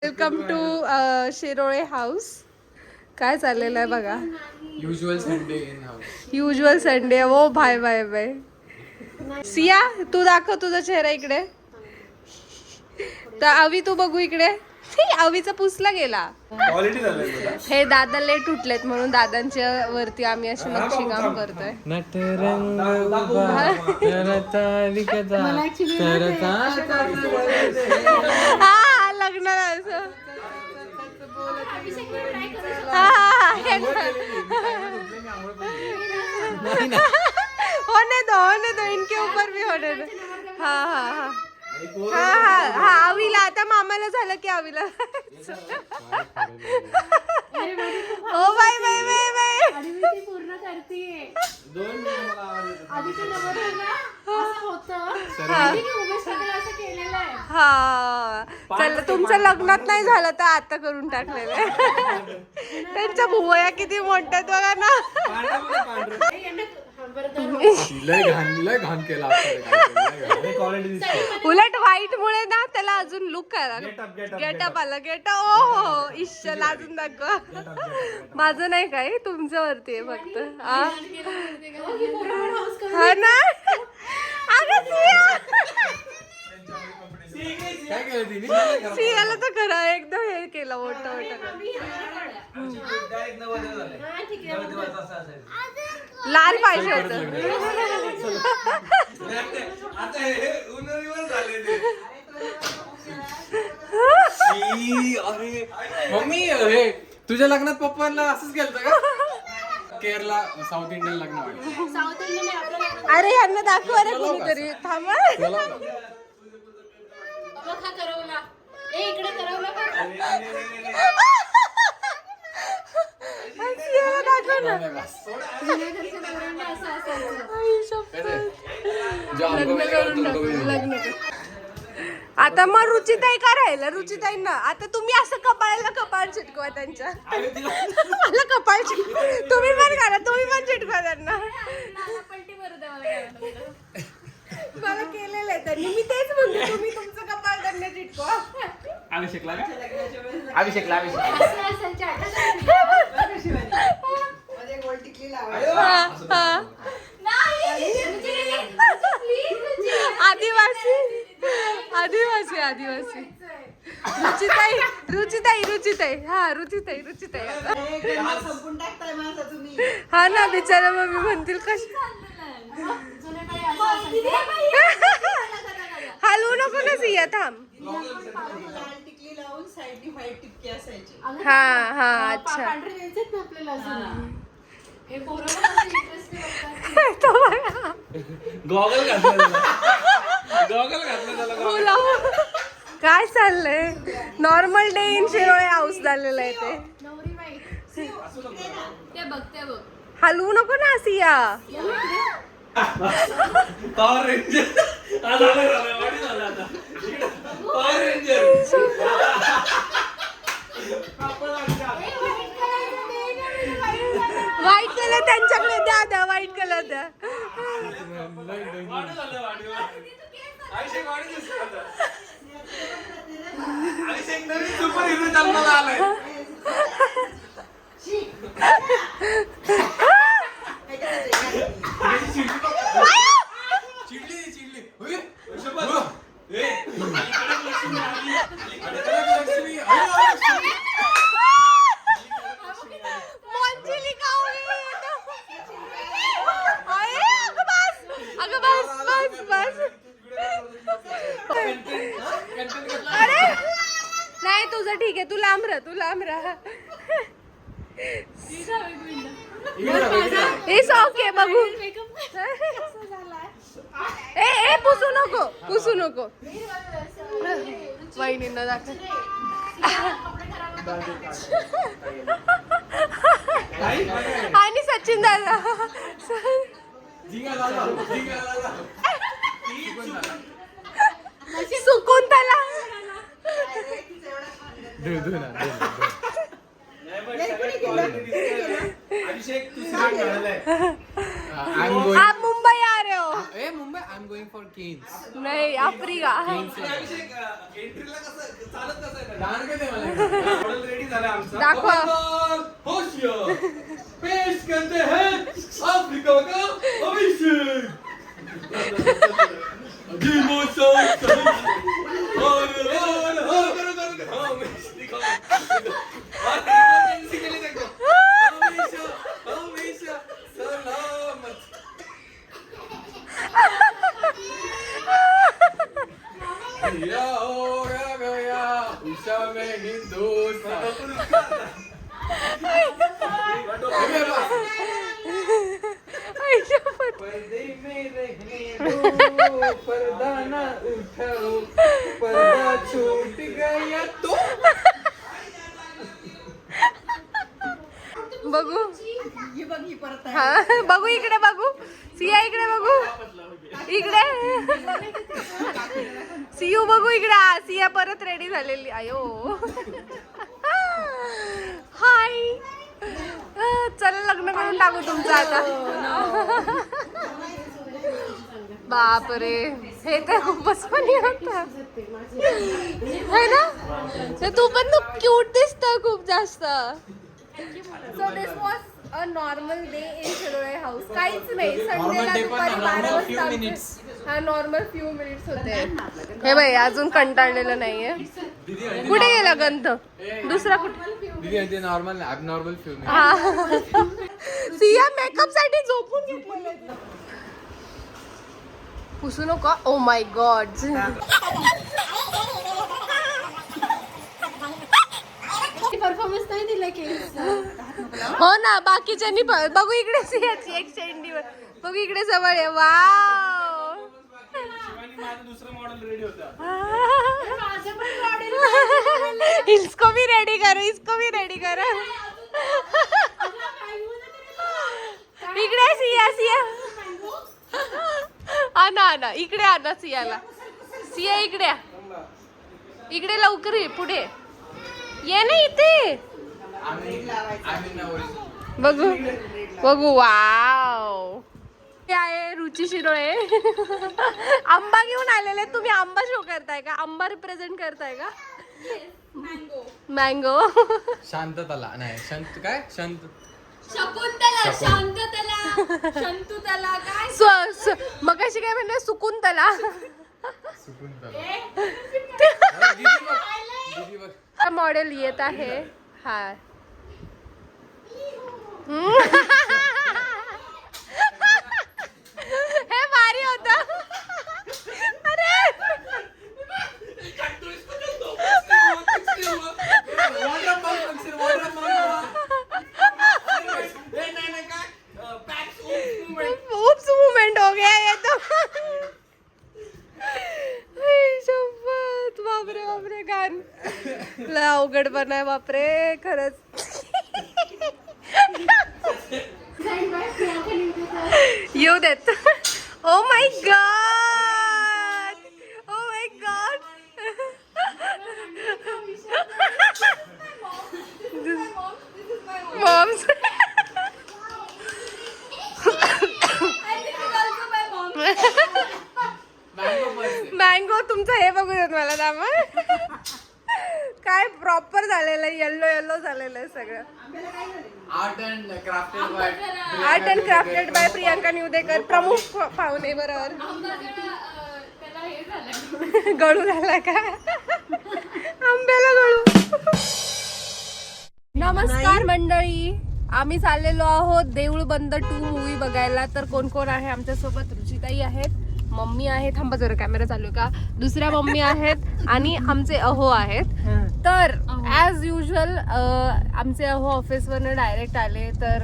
Welcome to Shirole house. काय चाललेलं आहे बघा. Usual Sunday in house. Usual Sunday. Oh bye bye bye. Siya तू दाखव तुझा चेहरा इकडे. तर अवी तू बघू इकडे. अवीचा पुसला गेला. क्वालिटी झालंय तुला. हे दादा लेट उठलेत म्हणून दादांच्या वरती आम्ही अशी नक्षी काम करतोय. नटरंग हा लग्नाला असं. होने दो इनके ऊपर भी होने दो. हा हा हा हा हा हा अवीला आता मामाला झालं की अवीला. ओ बाय बाय बाय बाय. पूर्ण करतीये. आधीच्या नवऱ्याला असं होतं. उमेश काकाला असं केलेलं आहे. हा चल तुमचं लग्नात नाही झालं तर आता करून टाकलेलं आहे. त्यांच्या भुवया किती मोठ्या आहेत बघा ना. लय घाण केला. उलट व्हाईट मुळे ना त्याला अजून लुक आला. गेटअप आला. ओ हो इश्श लाजून दाखव. माझं नाही काय तुमच्या वरती आहे फक्त. हा ना अगं सियाला तर खरं एकदम हे केलं मोठं लाल पाहिजे होतं. अरे मम्मी हे तुझ्या लग्नात पप्पांना असंच केलं का? केरला साऊथ इंडियन लग्न वाटतं. साऊथ इंडियन आपल्याला अरे यांना दाखव रे कोणीतरी. थांबा बघा करवला. ए इकडे करवला का? सियाला दाखव ना. जुन्या घरच्या नवऱ्यांना असं असायचं. आई शपथ. लग्न करून टाकू, लग्न कर. आता मग रुचिताई का राहिलं. रुचिताईंना आता तुम्ही असं कपाळाला कपाळ चिटकवा त्यांच्या. मला कपाळ चिटकवा. तुम्ही पण करा. तुम्ही पण चिटकवा त्यांना. पलटी मारू द्या मला. मला केलेलं आहे त्यांनी. मी तेच म्हणते तुम्ही तुमचं कपाळ त्यांना चिटकवा. अभिषेकला का? असं असायच्या आदिवासी आदिवासी. रुचिताई हा रुचिताई हा ना बिचारा. मम्मी म्हणतील कशी. हलवू नको ना सिया. थांब. हा हा अच्छा. आपल्याला हे गॉगल घातला बोला. काय चाललंय. Normal day in Shirole house झालेलं आहे ते. नवरी बाई ते बघ. हलवू नको ना Siya. Power ranger. White colour त्यांच्याकडे द्या. व्हाईट कलर द्या. सुपर हिरो जन्माला आलाय. अरे नाही तुझं ठीक आहे. तू लांब राहा. It's okay. बघू. ए पुसू नको. वहिनींना दाखव. आणि सचिन दादा. सुकून त्याला. आप मुंबई आ रहे हो? Mumbai I am going for Cannes. नहीं अफ्रीका. मॉडेल रेडी झाला आमचा. दाखवा. होशियार पेश करते हैं आफ्रिका का अभिषेक. पर्दे में रहने दो, पर्दा ना उठाओ, पर्दा छूट गया तो. बघू हा बघू इकडे बघू सिया इकडे बघू इकडे सियू बघू इकडे सिया परत रेडी झालेली आयो हाय चला लग्न करून टाकू तुमचं आता बापरे हे तर खूपच फनी होतं है ना तर तू पण तू क्यूट दिसत खूप जास्त. So this was a normal day in Shirole house. काहीच नाही संडेला दुपारी 12 वाजता हा नॉर्मल फ्यू मिनिट्स होते. हे बाई अजून कंटाळलेलं नाहीये. कुठे गेला गंध दुसरा कुठे normal abnormal few. Siya makeup साठी झोपून घेतलेलं. पुसू नका. ओ माय गॉड परफॉर्मन्स नाही दिला की हो ना बाकीच्यांनी बघू इकडे सियाची एक शेंडीवर बघू इकडे जवळ आहे. वाव दुसरं मॉडेल रेडी होता. इसको भी रेडी करो इसको भी रेडी करो. इकडे सिया सिया आणा इकडे आणा सियाला. सिया इकडे इकडे लवकर ये पुढे ये ना इथे बघू बघू वाव हे आहे रुची शिरोळे. आंबा घेऊन आलेले. तुम्ही आंबा शो करताय का? आंबा रिप्रेझेंट करताय का? मँगो शांतताला नाही शांत काय शांत शकुंतला शांततला शंतुतला काय मग अशी काय म्हणते सुकुंतला. मॉडेल येत आहे हा हे भारी होत. अरे ऊप्स मूवमेंट हो गया ये तो. बापरे बापरे गान लय अवघड बनाय बापरे खरंच. येऊ देत. Oh my God oh my God mom's mango तुमचं हे बघू देत मला दामा काय प्रॉपर झालेलं आहे. येल्लो येल्लो झालेलं आहे सगळं. Art and crafted by Priyanka Nivdekar प्रमुख पाहुणे बरोबर. गळू झाला का आंब्याला गळू. नमस्कार मंडळी आम्ही चाललेलो आहोत देऊळ बंद 2 मूवी बघायला. तर कोण कोण आहे आमच्यासोबत? रुचिताई आहेत, मम्मी आहे, थांबा जरा कॅमेरा चालू आहे का, दुसऱ्या मम्मी आहेत आणि आमचे अहो आहेत. तर ॲज युजल आमचे अहो ऑफिसवरनं डायरेक्ट आले. तर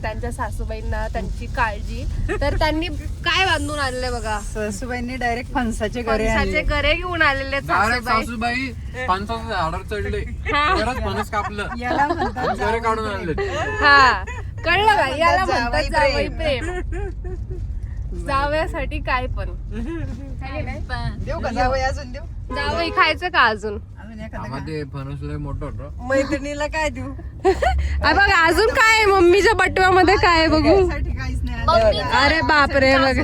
त्यांच्या सासूबाईंना त्यांची काळजी तर त्यांनी काय बांधून आणले बघा. सासूबाईंनी डायरेक्ट फणसाचे गरे गरे घेऊन आलेले सासूबाई फणसाचं झाडावर चढले परत फणस कापलं याला म्हणतात गरे काढून आणले. हा कळलं का? याला म्हणतात जावई प्रेम. जावयासाठी काय पण देऊ का जावई अजून देऊ जावई खायचं का अजून? अजून ते फणस लय मोठं होतं. मैत्रिणीला काय देऊ? बघा अजून काय आहे मम्मीच्या बटव्यामध्ये काय आहे बघू. साठी काहीच नाही. अरे बापरे बघ.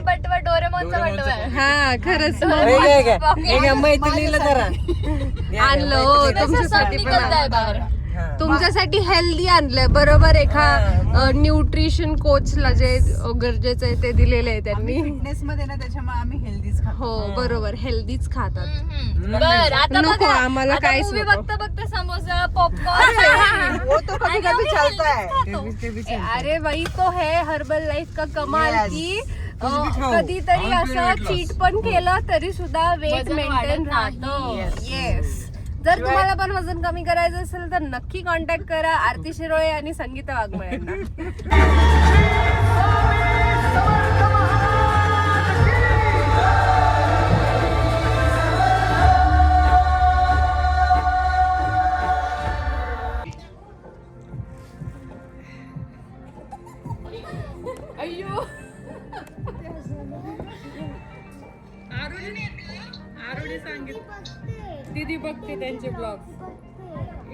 बटवा डोरेमॉनचा बटवा आहे. हा खरंच मैत्रिणीला जरा आणलं हो तुमच्यासाठी पण निघत बाहेर. तुमच्यासाठी हेल्दी आणलंय बरोबर. एका न्यूट्रिशन कोचला जे गरजेचं आहे ते दिलेलं आहे त्यांनी. फिटनेस मध्ये ना त्याच्यामुळे आम्ही हेल्दीच खातो. हो बरोबर हेल्दीच खातात. बर आता नको, बघा, आम्हाला आता काहीच movie नको. बघता बघता समोसा पॉपकॉर्न वो तो कभी कभी चलता है. अरे भाई तो है हर्बल लाईफ का कमाल Yes. की भी खाओ. कधीतरी असं चीट पण केलं तरी सुद्धा वेट वजन मेंटेन वाढत राहतो. नाही. येस. जर तुम्हाला पण वजन कमी करायचं असेल तर नक्की कॉन्टॅक्ट करा आरती शिरोळे आणि संगीता वाघमळे यांना. अय्यो आरुणी सांगितलं दीदी बघते त्यांचे ब्लॉग.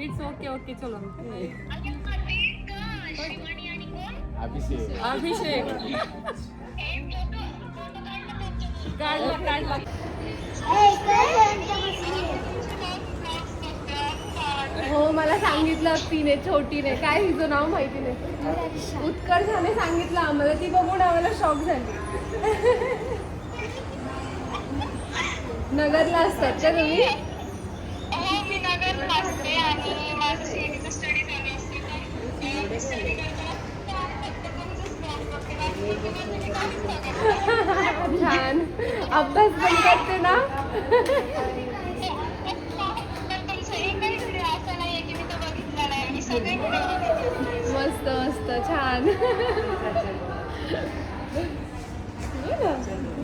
इट्स ओके ओके चलो. अभिषेक काढला. हो मला सांगितलं तिने छोटीने काय तिचं नाव माहिती नाही. उत्कर्षाने सांगितलं आम्हाला. ती बघून आम्हाला शॉक झाली. नगरला असतात का तुम्ही? मी नगरला असते आणि माझं सीएटीचा स्टडी चालू असते. छान अभ्यास पण करते ना. तुमचं एकही व्हिडिओ असा नाहीये की मी तो बघितला नाही. मी सगळे व्हिडिओ मस्त मस्त छान.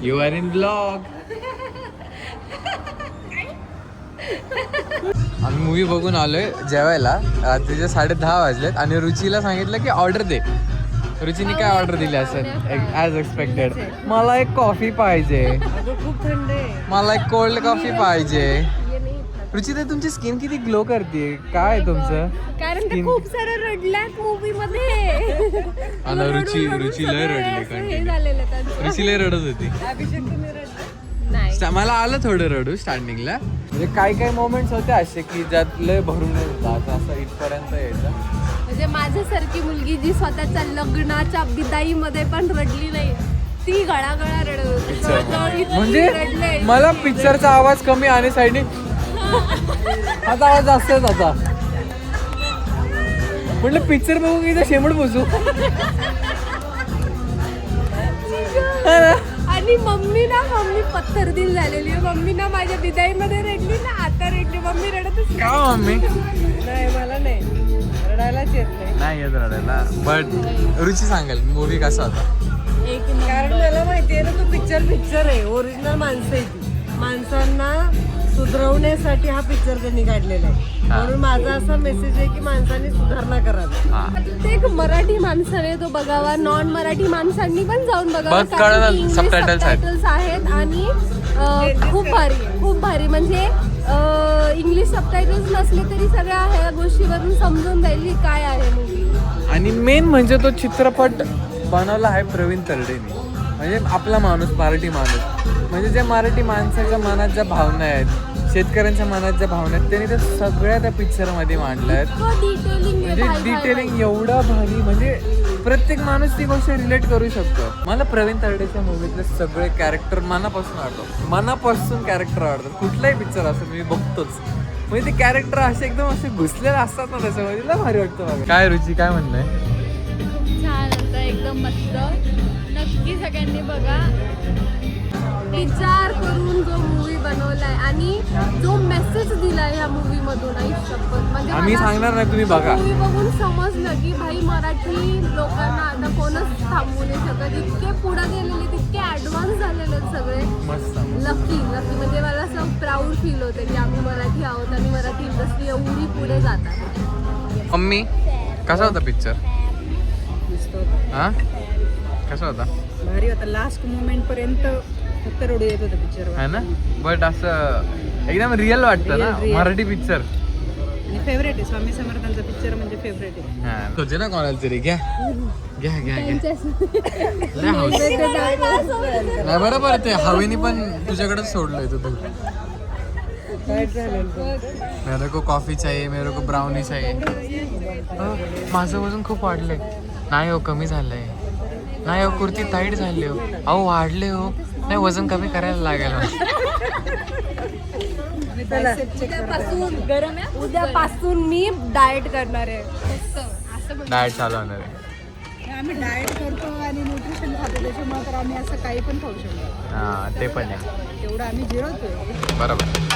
You are in blog. आम्ही मूवी बघून आलोय जेवायला. रात्रीचे 10:30 वाजलेत आणि रुचीला सांगितलं की ऑर्डर दे. रुचीने काय ऑर्डर दिली असेल ॲज एक्सपेक्टेड. मला एक कॉफी पाहिजे. खूप थंड आहे. मला एक कोल्ड कॉफी पाहिजे. रुची ते तुमची स्किन किती ग्लो करते. काय आहे तुमचं? कारण ते Skin- खूप सारं रडल्यात मूवी मध्ये. आणि रुची लय रडली हे कंटिन्यू. झालेलं त्यांचं. रुची लय रडत होती. अभिषेक तुम्ही रडला? नाही मला आलं थोडं रडू स्टार्टिंगला. म्हणजे काही मोमेंट्स होते असे की ज्यात लय भरून येतात असं इथपर्यंत यायचं. म्हणजे माझ्यासारखी मुलगी जी स्वतःच्या लग्नाच्या बिदाईमध्ये पण रडली नाही ती गळागळा रडत होती. जवळजवळ इतकी म्हणजे रडले. मला पिक्चरचा आवाज कमी आणि साईडने आता आवाज जास्त आहे आता. म्हटलं पिक्चर बघू की इथं शेमड बसू. आणि मम्मी पत्थर दिल झालेली आहे. मम्मी ना माझ्या बिदाईमध्ये रडली ना आता रडली. मम्मी रडतच नाही. का मम्मी नाही मला नाही रडायलाच येत नाही. नाही येत रडायला. बट रुची सांगेल मूवी कसा होता. कारण मला माहितीये ना तो पिक्चर आहे. ओरिजिनल माणसं आहे ती. माणसांना सुधारवण्यासाठी हा पिक्चर त्यांनी काढलेला आहे. म्हणून माझा असा मेसेज आहे की माणसांनी सुधारणा करावी. हा. प्रत्येक मराठी माणसाने तो बघावा. नॉन मराठी माणसांनी पण जाऊन बघावा. बघ, कळलं, subtitles आहेत. सबटायटल्स आहेत आणि खूप भारी म्हणजे इंग्लिश सबटायटल्स नसले तरी सगळ्या ह्या गोष्टीवरून समजून जाईल की काय आहे मूवी. आणि मेन म्हणजे तो चित्रपट बनवला आहे प्रवीण तरडेने. म्हणजे आपला माणूस मराठी माणूस म्हणजे ज्या मराठी माणसाच्या मनात ज्या भावना आहेत शेतकऱ्यांच्या मनात ज्या भावना आहेत त्यांनी त्या सगळ्या त्या पिक्चरमध्ये मांडल्या आहेत. म्हणजे डिटेलिंग एवढं भारी म्हणजे प्रत्येक माणूस ती गोष्ट रिलेट करू शकतो. मला प्रवीण तरडेच्या मूवीतले सगळे कॅरेक्टर मनापासून आवडतात. मनापासून कॅरेक्टर आवडतात. कुठलाही पिक्चर असं मी बघतोच. म्हणजे ते कॅरेक्टर असे एकदम असे घुसलेले असतात ना त्याच्यामध्ये लय भारी वाटतं बघा. काय रुची काय म्हणणं आहे? छान होतं एकदम मस्त. नक्की सगळ्यांनी बघा. विचार करून जो मूवी बनवलाय आणि जो मेसेज दिलाय या मूवी मधून म्हणजे आम्ही सांगणार नाही तुम्ही बघा. मूवी बघून समजलं की भाई मराठी लोकांना आता कोणच थांबवू नाही शकत. इतके पुढे गेलेले तितके ऍडव्हान्स झालेले आहेत सगळे. मस्त लकी म्हणजे मला असं प्राऊड फील होते की आम्ही मराठी आहोत आणि मराठी इंडस्ट्री एवढी पुढे जातात. मम्मी कसा होता पिक्चर? हा कसा होता? भारी होता. लास्ट मोमेंट पर्यंत फक्त रडू येत होतं पिक्चर. है ना. बट असं एकदम रिअल वाटतं ना मराठी पिक्चर. फेवरेट आहे स्वामी समर्थांचा पिक्चर म्हणजे फेवरेट आहे. तुझे ना कोणाला तरी घ्या घ्या घ्या घ्या. लय हौस. नाही बरोबर ते हवेनी पण तुझ्याकडेच सोडलंय तू. मेरे को कॉफी चाहिए, मेरे को ब्राउनी चाहिए. माझं वजन खूप वाढलंय. नाही हो कमी झालंय. नाही हो कुर्ती टाईट झाली हो. अहो वाढले हो. नाही वजन कमी करायला लागेल. उद्यापासून मी डाएट करणार आहे. डाएट चालू होणार आहे. आम्ही डाएट करतो आणि न्यूट्रिशन खातो त्याच्यामुळे तर आम्ही असं काही पण खाऊ शकतो. हा ते पण आहे. तेवढं आम्ही जिरवतोय. बरोबर.